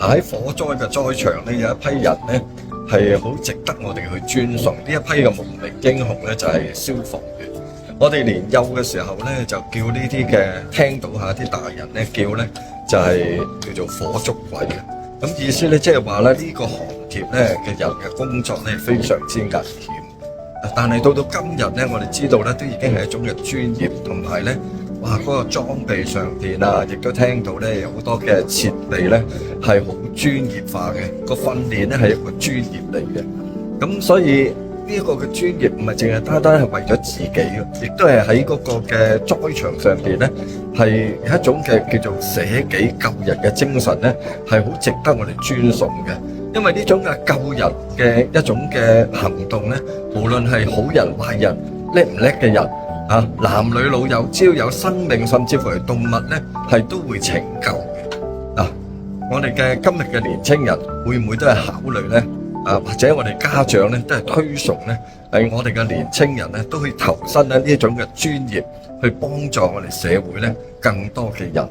喺火災嘅災場咧，有一批人咧係好值得我哋去尊崇。呢一批嘅無名英雄咧就係消防員。我哋年幼嘅時候咧就叫呢啲嘅，聽到下啲大人咧叫咧就係叫做火燭鬼嘅。咁意思咧即係話咧呢個行業咧嘅人嘅工作咧非常之危險。但係到今日咧，我哋知道咧都已經係一種嘅專業，同埋咧哇嗰個裝備上邊啊，亦都聽到咧有好多嘅設備咧係好專業化嘅，個訓練咧係一個專業嚟嘅。咁所以呢一個嘅專業唔係淨係單單係為咗自己嘅，亦都係喺嗰個嘅災場上邊咧係一種嘅叫做捨己救人嘅精神咧，係好值得我哋尊崇嘅。因為呢種嘅救人嘅一種嘅行動咧，無論係好人壞人、叻唔叻嘅人啊，男女老幼，只要有生命，甚至乎係動物咧，係都會拯救嘅。嗱，我哋嘅今日嘅年青人會唔會都係考慮咧？啊，或者我哋家長咧都係推崇咧，係我哋嘅年青人咧都可以投身喺呢一種嘅專業，去幫助我哋社會咧更多嘅人。